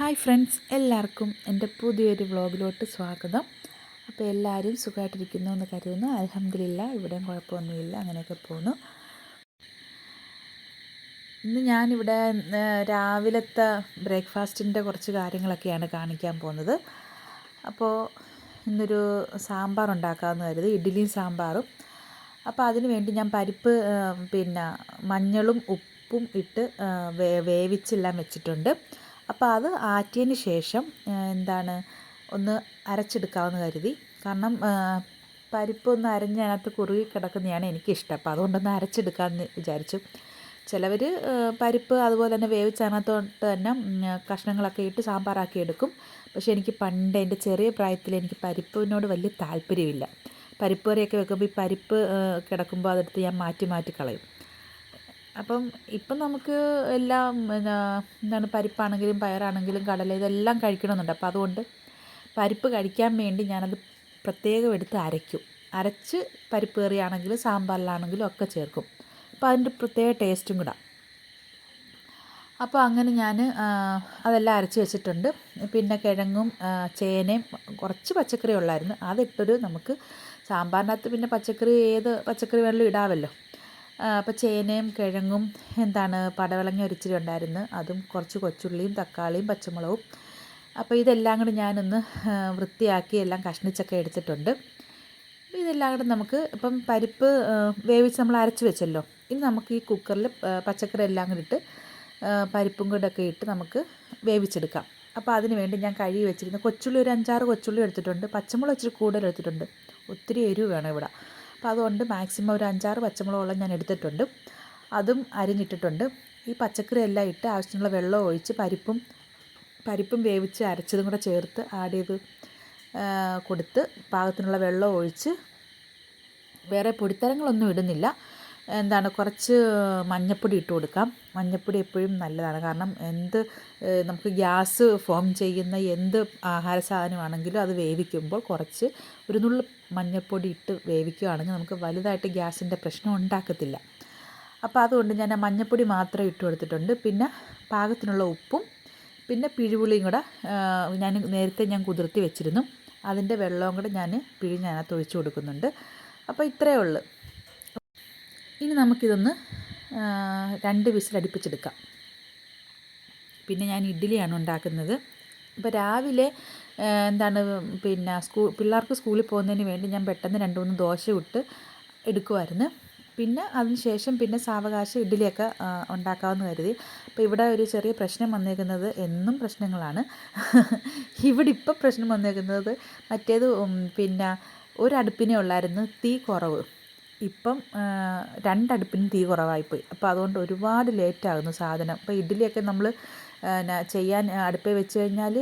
Hi friends, എല്ലാവർക്കും എൻ്റെ പുതിയൊരു വ്ളോഗിലോട്ട് സ്വാഗതം. അപ്പോൾ എല്ലാവരും സുഖമായിട്ടിരിക്കുന്നു എന്ന് കരുതുന്നു. അൽഹംദുലില്ലാ, ഇവിടെയും കുഴപ്പമൊന്നുമില്ല, അങ്ങനെയൊക്കെ പോകുന്നു. ഇന്ന് ഞാനിവിടെ രാവിലത്തെ ബ്രേക്ക്ഫാസ്റ്റിൻ്റെ കുറച്ച് കാര്യങ്ങളൊക്കെയാണ് കാണിക്കാൻ പോകുന്നത്. അപ്പോൾ ഇന്നൊരു സാമ്പാർ ഉണ്ടാക്കാമെന്ന് കരുതി, ഇഡ്ഡലിയും സാമ്പാറും. അപ്പോൾ അതിന് വേണ്ടി ഞാൻ പരിപ്പ് മഞ്ഞളും ഉപ്പും ഇട്ട് വേവിച്ചെല്ലാം വെച്ചിട്ടുണ്ട്. അപ്പോൾ അത് ആറ്റിയതിന് ശേഷം ഒന്ന് അരച്ചെടുക്കാമെന്ന് കരുതി. കാരണം പരിപ്പൊന്ന് അരഞ്ഞ് അതിനകത്ത് കുറുകി കിടക്കുന്നതാണ് എനിക്കിഷ്ടം. അപ്പോൾ അതുകൊണ്ടൊന്ന് അരച്ചെടുക്കാമെന്ന് വിചാരിച്ചു. ചിലവർ പരിപ്പ് അതുപോലെ തന്നെ വേവിച്ച് അതിനകത്തോട്ട് തന്നെ കഷ്ണങ്ങളൊക്കെ ഇട്ട് സാമ്പാറാക്കി എടുക്കും. പക്ഷേ എനിക്ക് പണ്ട് എൻ്റെ ചെറിയ പ്രായത്തിൽ എനിക്ക് പരിപ്പിനോട് വലിയ താല്പര്യമില്ല. പരിപ്പ് കറിയൊക്കെ വെക്കുമ്പോൾ ഈ പരിപ്പ് കിടക്കുമ്പോൾ അതെടുത്ത് ഞാൻ മാറ്റി മാറ്റി കളയും. ഇപ്പം നമുക്ക് എല്ലാം പരിപ്പാണെങ്കിലും പയറാണെങ്കിലും കടല ഇതെല്ലാം കഴിക്കണമെന്നുണ്ട്. അപ്പോൾ അതുകൊണ്ട് പരിപ്പ് കഴിക്കാൻ വേണ്ടി ഞാനത് പ്രത്യേകം എടുത്ത് അരയ്ക്കും. അരച്ച് പരിപ്പ് കറിയാണെങ്കിലും സാമ്പാറിലാണെങ്കിലും ഒക്കെ ചേർക്കും. അപ്പോൾ അതിൻ്റെ പ്രത്യേക ടേസ്റ്റും കൂടെ. അപ്പോൾ അങ്ങനെ ഞാൻ അതെല്ലാം അരച്ച് വെച്ചിട്ടുണ്ട്. പിന്നെ കിഴങ്ങും ചേനയും കുറച്ച് പച്ചക്കറി ഉള്ളായിരുന്നു, അതിട്ടൊരു നമുക്ക് സാമ്പാറിനകത്ത് പിന്നെ ഏത് പച്ചക്കറി വേണമെങ്കിലും ഇടാമല്ലോ. അപ്പോൾ ചേനയും കിഴങ്ങും പടവലങ്ങ ഒരിച്ചിരി ഉണ്ടായിരുന്നു, അതും കുറച്ച് കൊച്ചുള്ളിയും തക്കാളിയും പച്ചമുളകും. അപ്പോൾ ഇതെല്ലാം കൂടി ഞാനൊന്ന് വൃത്തിയാക്കി എല്ലാം കഷ്ണിച്ചൊക്കെ എടുത്തിട്ടുണ്ട്. ഇതെല്ലാം കൂടെ നമുക്ക് ഇപ്പം പരിപ്പ് വേവിച്ച് നമ്മൾ അരച്ച് വെച്ചല്ലോ. ഇനി നമുക്ക് ഈ കുക്കറിൽ പച്ചക്കറി എല്ലാം കൂടി ഇട്ട് പരിപ്പും കൂടെ ഒക്കെ ഇട്ട് നമുക്ക് വേവിച്ചെടുക്കാം. അപ്പോൾ അതിന് വേണ്ടി ഞാൻ കഴുകി വെച്ചിരുന്ന കൊച്ചുള്ളി ഒരു 5-6 കൊച്ചുള്ളി എടുത്തിട്ടുണ്ട്. പച്ചമുളക് ഇച്ചിരി കൂടുതൽ എടുത്തിട്ടുണ്ട്, ഒത്തിരി എരിവ് വേണം ഇവിടെ. അപ്പോൾ അതുകൊണ്ട് മാക്സിമം ഒരു 5-6 പച്ചമുളകോളം ഞാൻ എടുത്തിട്ടുണ്ട്. അതും അരിഞ്ഞിട്ടിട്ടുണ്ട്. ഈ പച്ചക്കറി എല്ലാം ഇട്ട് ആവശ്യത്തിനുള്ള വെള്ളം ഒഴിച്ച് പരിപ്പും വേവിച്ച് അരച്ചതും കൂടെ ചേർത്ത് ആഡ് ചെയ്ത് കൊടുത്ത് പാകത്തിനുള്ള വെള്ളം ഒഴിച്ച് വേറെ പൊടിത്തരങ്ങളൊന്നും ഇടുന്നില്ല. കുറച്ച് മഞ്ഞൾപ്പൊടി ഇട്ട് കൊടുക്കാം. മഞ്ഞൾപ്പൊടി എപ്പോഴും നല്ലതാണ്. കാരണം നമുക്ക് ഗ്യാസ് ഫോം ചെയ്യുന്ന എന്ത് ആഹാര സാധനമാണെങ്കിലും അത് വേവിക്കുമ്പോൾ കുറച്ച് ഒരു നുള്ളു മഞ്ഞൾപ്പൊടി ഇട്ട് വേവിക്കുകയാണെങ്കിൽ നമുക്ക് വലുതായിട്ട് ഗ്യാസിൻ്റെ പ്രശ്നം ഉണ്ടാക്കത്തില്ല. അപ്പോൾ അതുകൊണ്ട് ഞാൻ ആ മഞ്ഞൾപ്പൊടി മാത്രം ഇട്ട് കൊടുത്തിട്ടുണ്ട്. പിന്നെ പാകത്തിനുള്ള ഉപ്പും പിന്നെ പിഴിപുളിയും കൂടെ നേരത്തെ ഞാൻ കുതിർത്തി വെച്ചിരുന്നു, അതിൻ്റെ വെള്ളവും കൂടെ ഞാൻ പിഴിഞ്ഞതിനകത്ത് ഒഴിച്ച് കൊടുക്കുന്നുണ്ട്. അപ്പോൾ ഇത്രയേ ഉള്ളൂ. ഇനി നമുക്കിതൊന്ന് 2 വിസിൽ അടുപ്പിച്ചെടുക്കാം. പിന്നെ ഞാൻ ഇഡ്ഡലിയാണ് ഉണ്ടാക്കുന്നത്. ഇപ്പോൾ രാവിലെ പിള്ളേർക്ക് സ്കൂളിൽ പോകുന്നതിന് വേണ്ടി ഞാൻ പെട്ടെന്ന് 2-3 ദോശ ഇട്ട് എടുക്കുമായിരുന്നു. പിന്നെ അതിന് ശേഷം സാവകാശം ഇഡ്ഡലിയൊക്കെ ഉണ്ടാക്കാമെന്ന് കരുതി. അപ്പോൾ ഇവിടെ ഒരു ചെറിയ പ്രശ്നം വന്നേക്കുന്നത്, എന്നും പ്രശ്നങ്ങളാണ് ഇവിടെ. ഇപ്പം പ്രശ്നം വന്നേക്കുന്നത് മറ്റേത് ഒരടുപ്പിനേ ഉള്ളായിരുന്നു തീ കുറവ്. ഇപ്പം 2 അടുപ്പിനും തീ കുറവായിപ്പോയി. അപ്പോൾ അതുകൊണ്ട് ഒരുപാട് ലേറ്റാകുന്നു സാധനം. അപ്പോൾ ഇഡ്ഡലിയൊക്കെ നമ്മൾ ചെയ്യാൻ അടുപ്പിൽ വെച്ച് കഴിഞ്ഞാൽ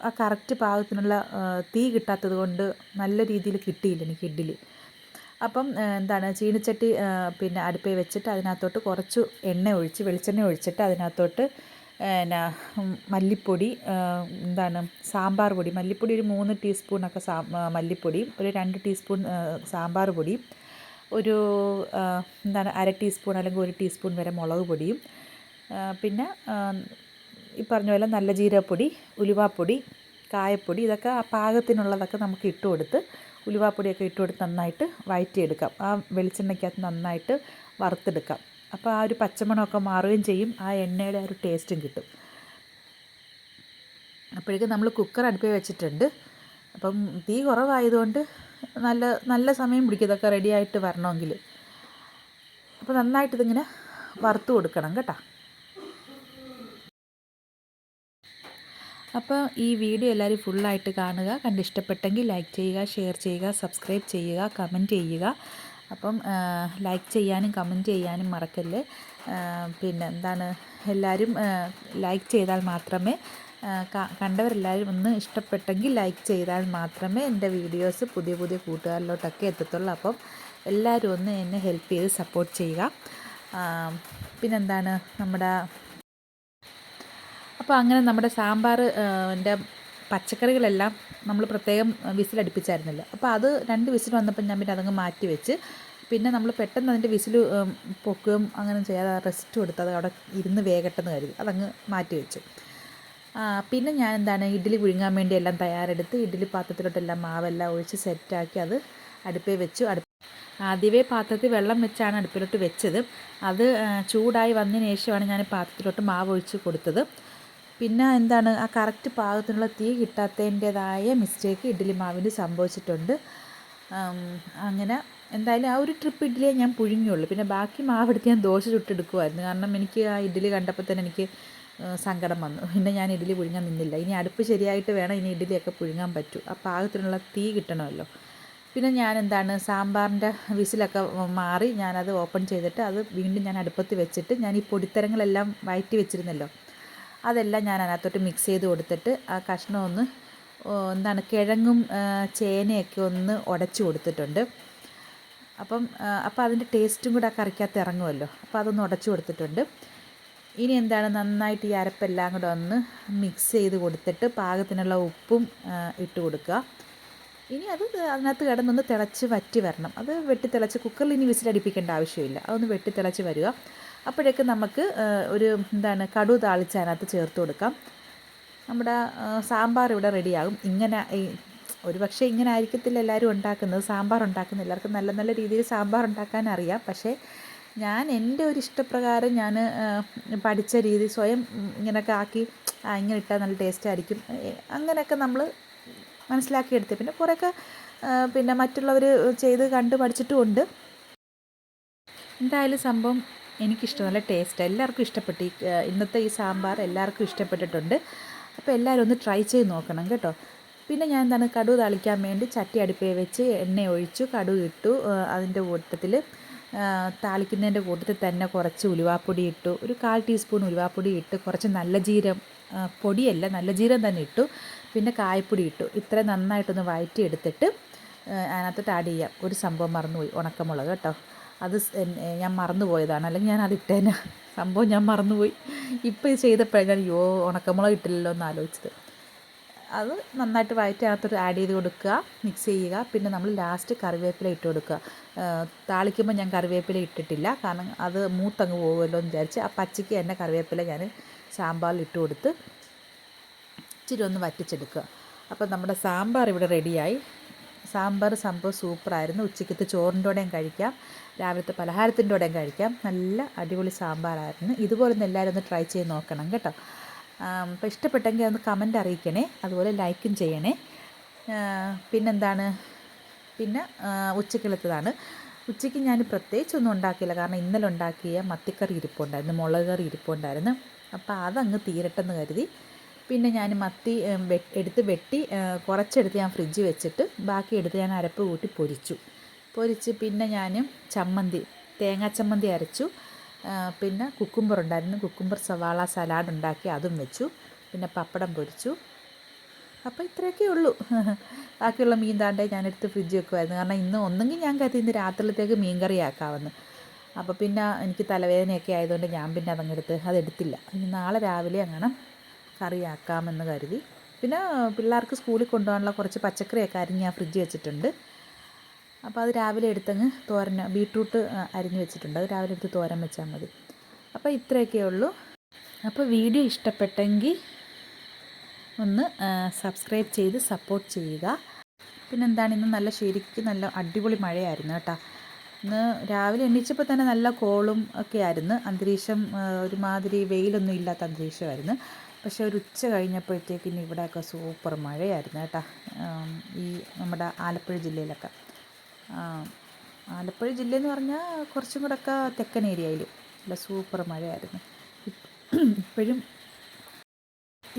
ആ കറക്റ്റ് പാകത്തിനുള്ള തീ കിട്ടാത്തത് കൊണ്ട് നല്ല രീതിയിൽ കിട്ടിയില്ല എനിക്ക് ഇഡ്ഡലി. അപ്പം ചീനിച്ചട്ടി അടുപ്പിൽ വെച്ചിട്ട് അതിനകത്തോട്ട് കുറച്ച് വെളിച്ചെണ്ണ ഒഴിച്ചിട്ട് അതിനകത്തോട്ട് മല്ലിപ്പൊടി, സാമ്പാർ പൊടി, മല്ലിപ്പൊടി ഒരു 3 ടീസ്പൂണൊക്കെ മല്ലിപ്പൊടിയും ഒരു 2 ടീസ്പൂൺ സാമ്പാർ പൊടിയും ഒരു 1/2 ടീസ്പൂൺ അല്ലെങ്കിൽ 1 ടീസ്പൂൺ വരെ മുളക് പൊടിയും പിന്നെ ഈ പറഞ്ഞ പോലെ നല്ല ജീരകപ്പൊടി, ഉലുവാപ്പൊടി, കായപ്പൊടി, ഇതൊക്കെ പാകത്തിനുള്ളതൊക്കെ നമുക്ക് ഇട്ട് കൊടുത്ത് ഉലുവാപ്പൊടിയൊക്കെ ഇട്ട് കൊടുത്ത് നന്നായിട്ട് വഴറ്റിയെടുക്കാം. ആ വെളിച്ചെണ്ണയ്ക്കകത്ത് നന്നായിട്ട് വറുത്തെടുക്കാം. അപ്പോൾ ആ ഒരു പച്ചമണമൊക്കെ മാറുകയും ചെയ്യും, ആ എണ്ണയുടെ ആ ഒരു ടേസ്റ്റും കിട്ടും. അപ്പോഴേക്കും നമ്മൾ കുക്കർ അടുപ്പിൽ വെച്ചിട്ടുണ്ട്. അപ്പം തീ കുറവായതുകൊണ്ട് നല്ല സമയം പിടിക്കും ഇതൊക്കെ റെഡിയായിട്ട് വരണമെങ്കിൽ. അപ്പോൾ നന്നായിട്ട് ഇതിങ്ങനെ വറുത്ത് കൊടുക്കണം കേട്ടോ. അപ്പോൾ ഈ വീഡിയോ എല്ലാവരും ഫുള്ളായിട്ട് കാണുക. കണ്ടിഷ്ടപ്പെട്ടെങ്കിൽ ലൈക്ക് ചെയ്യുക, ഷെയർ ചെയ്യുക, സബ്സ്ക്രൈബ് ചെയ്യുക, കമൻറ്റ് ചെയ്യുക. അപ്പം ലൈക്ക് ചെയ്യാനും കമൻറ്റ് ചെയ്യാനും മറക്കല്ലേ. എല്ലാവരും ലൈക്ക് ചെയ്താൽ മാത്രമേ കണ്ടവരെല്ലാവരും ഒന്ന് ഇഷ്ടപ്പെട്ടെങ്കിൽ ലൈക്ക് ചെയ്താൽ മാത്രമേ എൻ്റെ വീഡിയോസ് പുതിയ പുതിയ കൂട്ടുകാരിലോട്ടൊക്കെ എത്തത്തുള്ളൂ. അപ്പം എല്ലാവരും ഒന്ന് എന്നെ ഹെൽപ്പ് ചെയ്ത് സപ്പോർട്ട് ചെയ്യുക. അപ്പോൾ അങ്ങനെ നമ്മുടെ സാമ്പാറിൻ്റെ പച്ചക്കറികളെല്ലാം നമ്മൾ പ്രത്യേകം വിസിലടുപ്പിച്ചായിരുന്നല്ലോ. അപ്പോൾ അത് 2 വിസിൽ വന്നപ്പോൾ ഞാൻ പിന്നെ അതങ്ങ് മാറ്റി വെച്ച്. പിന്നെ നമ്മൾ പെട്ടെന്ന് അതിൻ്റെ വിസിൽ പൊക്കുകയും അങ്ങനെ ചെയ്യാതെ റെസ്റ്റ് കൊടുത്ത് അത് അവിടെ ഇരുന്ന് വേകട്ടെന്ന് കരുതി അതങ്ങ് മാറ്റി വെച്ചു. പിന്നെ ഞാൻ എന്താണ് ഇഡ്ഡലി പുഴുങ്ങാൻ വേണ്ടി എല്ലാം തയ്യാറെടുത്ത് ഇഡ്ഡലി പാത്രത്തിലോട്ടെല്ലാം മാവെല്ലാം ഒഴിച്ച് സെറ്റാക്കി അത് അടുപ്പിൽ വെച്ചു. ആദ്യമേ പാത്രത്തിൽ വെള്ളം വെച്ചാണ് അടുപ്പിലോട്ട് വെച്ചത്. അത് ചൂടായി വന്നതിന് ശേഷമാണ് ഞാൻ പാത്രത്തിലോട്ട് മാവ് ഒഴിച്ച് കൊടുത്തത്. പിന്നെ എന്താണ് ആ കറക്റ്റ് പാകത്തിനുള്ള തീ കിട്ടാത്തതിൻ്റേതായ മിസ്റ്റേക്ക് ഇഡ്ഡലി മാവിന് സംഭവിച്ചിട്ടുണ്ട്. അങ്ങനെ എന്തായാലും ആ ഒരു ട്രിപ്പ് ഇഡ്ഡലിയെ ഞാൻ പുഴുങ്ങിയുള്ളൂ. പിന്നെ ബാക്കി മാവെടുത്ത് ഞാൻ ദോശ ചുട്ടെടുക്കുമായിരുന്നു. കാരണം എനിക്ക് ആ ഇഡ്ഡലി കണ്ടപ്പോൾ തന്നെ എനിക്ക് സങ്കടം വന്നു. പിന്നെ ഞാൻ ഇഡ്ഡലി പുഴുങ്ങാൻ നിന്നില്ല. ഇനി അടുപ്പ് ശരിയായിട്ട് വേണം ഇനി ഇഡ്ഡലിയൊക്കെ പുഴുങ്ങാൻ പറ്റൂ. ആ പാകത്തിനുള്ള തീ കിട്ടണമല്ലോ. പിന്നെ ഞാൻ എന്താണ് സാമ്പാറിൻ്റെ വിസിലൊക്കെ മാറി ഞാനത് ഓപ്പൺ ചെയ്തിട്ട് അത് വീണ്ടും ഞാൻ അടുപ്പത്ത് വെച്ചിട്ട് ഞാൻ ഈ പൊടിത്തരങ്ങളെല്ലാം വഴറ്റി വെച്ചിരുന്നല്ലോ, അതെല്ലാം ഞാൻ അതിനകത്തോട്ട് മിക്സ് ചെയ്ത് കൊടുത്തിട്ട് ആ കഷ്ണം ഒന്ന് എന്താണ് കിഴങ്ങും ചേനയൊക്കെ ഒന്ന് ഉടച്ച് കൊടുത്തിട്ടുണ്ട്. അപ്പോൾ അതിൻ്റെ ടേസ്റ്റും കൂടെ ആ കറിക്കകത്ത് ഇറങ്ങുമല്ലോ. അപ്പോൾ അതൊന്ന് ഉടച്ച് കൊടുത്തിട്ടുണ്ട്. ഇനി എന്താണ് നന്നായിട്ട് ഈ അരപ്പെല്ലാം കൂടെ ഒന്ന് മിക്സ് ചെയ്ത് കൊടുത്തിട്ട് പാകത്തിനുള്ള ഉപ്പും ഇട്ട് കൊടുക്കുക. ഇനി അത് അതിനകത്ത് കിടന്നൊന്ന് തിളച്ച് വറ്റി വരണം. അത് വെട്ടിത്തിളച്ച് കുക്കറിൽ ഇനി വിസിലടിപ്പിക്കേണ്ട ആവശ്യമില്ല. അതൊന്ന് വെട്ടിത്തിളച്ച് വരിക. അപ്പോഴേക്ക് നമുക്ക് ഒരു എന്താണ് കടുക് താളിച്ച് അതിനകത്ത് ചേർത്ത് കൊടുക്കാം. നമ്മുടെ സാമ്പാർ ഇവിടെ റെഡിയാകും. ഇങ്ങനെ ഒരു പക്ഷേ ഇങ്ങനെ ആയിരിക്കത്തില്ല എല്ലാവരും ഉണ്ടാക്കുന്നത്. സാമ്പാർ ഉണ്ടാക്കുന്ന എല്ലാവർക്കും നല്ല നല്ല രീതിയിൽ സാമ്പാർ ഉണ്ടാക്കാൻ അറിയാം. പക്ഷേ ഞാൻ എൻ്റെ ഒരു ഇഷ്ടപ്രകാരം ഞാൻ പഠിച്ച രീതി സ്വയം ഇങ്ങനെയൊക്കെ ആക്കി ഇങ്ങനെ ഇട്ടാൽ നല്ല ടേസ്റ്റ് ആയിരിക്കും അങ്ങനെയൊക്കെ നമ്മൾ മനസ്സിലാക്കിയെടുത്ത്. പിന്നെ കുറേയൊക്കെ പിന്നെ മറ്റുള്ളവർ ചെയ്ത് കണ്ട് പഠിച്ചിട്ടുമുണ്ട്. എന്തായാലും സംഭവം എനിക്കിഷ്ടം, നല്ല ടേസ്റ്റ്, എല്ലാവർക്കും ഇഷ്ടപ്പെട്ടു. ഇന്നത്തെ ഈ സാമ്പാർ എല്ലാവർക്കും ഇഷ്ടപ്പെട്ടിട്ടുണ്ട്. അപ്പോൾ എല്ലാവരും ഒന്ന് ട്രൈ ചെയ്ത് നോക്കണം കേട്ടോ. പിന്നെ ഞാൻ എന്താണ് കടുക് താളിക്കാൻ വേണ്ടി ചട്ടി അടുപ്പിൽ വെച്ച് എണ്ണ ഒഴിച്ചു, കടുക് ഇട്ടു. അതിൻ്റെ കൂട്ടത്തിൽ താളിക്കുന്നതിൻ്റെ കൂട്ടത്തിൽ തന്നെ കുറച്ച് ഉലുവാപ്പൊടി ഇട്ടു, ഒരു 1/4 ടീസ്പൂൺ ഉലുവാപ്പൊടി ഇട്ട്, കുറച്ച് നല്ല ജീരം പൊടിയല്ല നല്ല ജീരം തന്നെ ഇട്ടു, പിന്നെ കായപ്പൊടി ഇട്ടു. ഇത്രയും നന്നായിട്ടൊന്ന് വഴറ്റി എടുത്തിട്ട് അതിനകത്തോട്ട് ആഡ് ചെയ്യാം. ഒരു സംഭവം മറന്നുപോയി, ഉണക്കമുളക് കേട്ടോ. അത് ഞാൻ മറന്നു പോയതാണ്, അല്ലെങ്കിൽ ഞാൻ അതിട്ടേനെ. സംഭവം ഞാൻ മറന്നുപോയി. ഇപ്പോൾ ഇത് ചെയ്തപ്പോഴാണ് അയ്യോ ഉണക്കമുളക് ഇട്ടില്ലല്ലോ എന്ന് ആലോചിച്ചത്. അത് നന്നായിട്ട് വഴറ്റി അതിനകത്തോട്ട് ആഡ് ചെയ്ത് കൊടുക്കുക, മിക്സ് ചെയ്യുക. പിന്നെ നമ്മൾ ലാസ്റ്റ് കറിവേപ്പില ഇട്ട് കൊടുക്കുക. താളിക്കുമ്പോൾ ഞാൻ കറിവേപ്പില ഇട്ടിട്ടില്ല, കാരണം അത് മൂത്തങ്ങ് പോകുമല്ലോ എന്ന് വിചാരിച്ച് ആ പച്ചയ്ക്ക് തന്നെ കറിവേപ്പില ഞാൻ സാമ്പാറിൽ ഇട്ട് കൊടുത്ത് ഇച്ചിരി ഒന്ന് വറ്റിച്ചെടുക്കുക. അപ്പോൾ നമ്മുടെ സാമ്പാർ ഇവിടെ റെഡിയായി. സാമ്പാർ സംഭവം സൂപ്പറായിരുന്നു. ഉച്ചയ്ക്കത്തെ ചോറിൻ്റെ കൂടെയും കഴിക്കാം, രാവിലത്തെ പലഹാരത്തിൻ്റെ കൂടെയും കഴിക്കാം. നല്ല അടിപൊളി സാമ്പാറായിരുന്നു. ഇതുപോലെ ഒന്ന് എല്ലാവരും ഒന്ന് ട്രൈ ചെയ്ത് നോക്കണം കേട്ടോ. അപ്പോൾ ഇഷ്ടപ്പെട്ടെങ്കിൽ ഒന്ന് കമൻ്റ് അറിയിക്കണേ, അതുപോലെ ലൈക്കും ചെയ്യണേ. പിന്നെന്താണ്, പിന്നെ ഉച്ചയ്ക്കുള്ളതാണ്. ഉച്ചയ്ക്ക് ഞാൻ പ്രത്യേകിച്ചൊന്നും ഉണ്ടാക്കിയില്ല, കാരണം ഇന്നലെ ഉണ്ടാക്കിയ മത്തിക്കറി ഇരിപ്പുണ്ടായിരുന്നു, മുളക് കറി ഇരിപ്പുണ്ടായിരുന്നു. അപ്പോൾ അതങ്ങ് തീരട്ടെന്ന് കരുതി പിന്നെ ഞാൻ മത്തി എടുത്ത് വെട്ടി കുറച്ചെടുത്ത് ഞാൻ ഫ്രിഡ്ജ് വെച്ചിട്ട് ബാക്കി എടുത്ത് ഞാൻ അരപ്പ് കൂട്ടി പൊരിച്ച് പിന്നെ ഞാൻ തേങ്ങാ ചമ്മന്തി അരച്ചു. പിന്നെ കുക്കുംബർ ഉണ്ടായിരുന്നു, കുക്കുംബർ സവാള സലാഡ് ഉണ്ടാക്കി അതും വെച്ചു. പിന്നെ പപ്പടം പൊരിച്ചു. അപ്പോൾ ഇത്രയൊക്കെ ഉള്ളൂ. ബാക്കിയുള്ള മീൻ താണ്ടേ ഞാനെടുത്ത് ഫ്രിഡ്ജ് വെക്കുമായിരുന്നു, കാരണം ഇന്ന് ഒന്നെങ്കിൽ ഞാൻ കരുതി ഇന്ന് രാത്രിയിലത്തേക്ക് മീൻ കറി ആക്കാമെന്ന്. അപ്പോൾ പിന്നെ എനിക്ക് തലവേദനയൊക്കെ ആയതുകൊണ്ട് ഞാൻ പിന്നെ അതെടുത്തില്ല. ഇനി നാളെ രാവിലെ അങ്ങനെ കറിയാക്കാമെന്ന് കരുതി. പിന്നെ പിള്ളേർക്ക് സ്കൂളിൽ കൊണ്ടുപോകാനുള്ള കുറച്ച് പച്ചക്കറിയൊക്കെ അരിഞ്ഞ് ഞാൻ ഫ്രിഡ്ജ് വെച്ചിട്ടുണ്ട്. അപ്പോൾ അത് രാവിലെ എടുത്തങ്ങ് ബീട്രൂട്ട് അരിഞ്ഞ് വെച്ചിട്ടുണ്ട്, അത് രാവിലെ എടുത്ത് തോരൻ വെച്ചാൽ മതി. അപ്പോൾ ഇത്രയൊക്കെ ഉള്ളൂ. അപ്പോൾ വീഡിയോ ഇഷ്ടപ്പെട്ടെങ്കിൽ ഒന്ന് സബ്സ്ക്രൈബ് ചെയ്ത് സപ്പോർട്ട് ചെയ്യുക. പിന്നെന്താണ്, ഇന്ന് നല്ല ശരിക്കും നല്ല അടിപൊളി മഴയായിരുന്നു കേട്ടോ. ഇന്ന് രാവിലെ എണീച്ചപ്പോൾ തന്നെ നല്ല കോളും ഒക്കെ ആയിരുന്നു. അന്തരീക്ഷം ഒരുമാതിരി വെയിലൊന്നും ഇല്ലാത്ത അന്തരീക്ഷമായിരുന്നു. പക്ഷേ ഒരു ഉച്ച കഴിഞ്ഞപ്പോഴത്തേക്കിന് ഇവിടെയൊക്കെ സൂപ്പർ മഴയായിരുന്നു കേട്ടോ. ഈ നമ്മുടെ ആലപ്പുഴ ജില്ലയിലൊക്കെ. ആലപ്പുഴ ജില്ലയെന്ന് പറഞ്ഞാൽ കുറച്ചും കൂടെ ഒക്കെ തെക്കൻ ഏരിയയിൽ നല്ല സൂപ്പർ മഴയായിരുന്നു.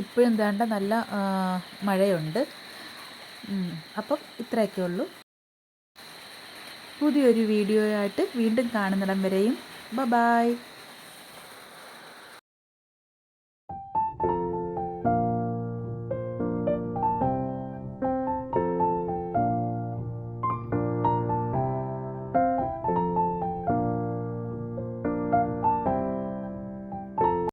ഇപ്പോഴും വേണ്ട നല്ല മഴയുണ്ട്. അപ്പം ഇത്രയൊക്കെ ഉള്ളൂ. പുതിയൊരു വീഡിയോ ആയിട്ട് വീണ്ടും കാണുന്നിടം വരെയും ബൈ.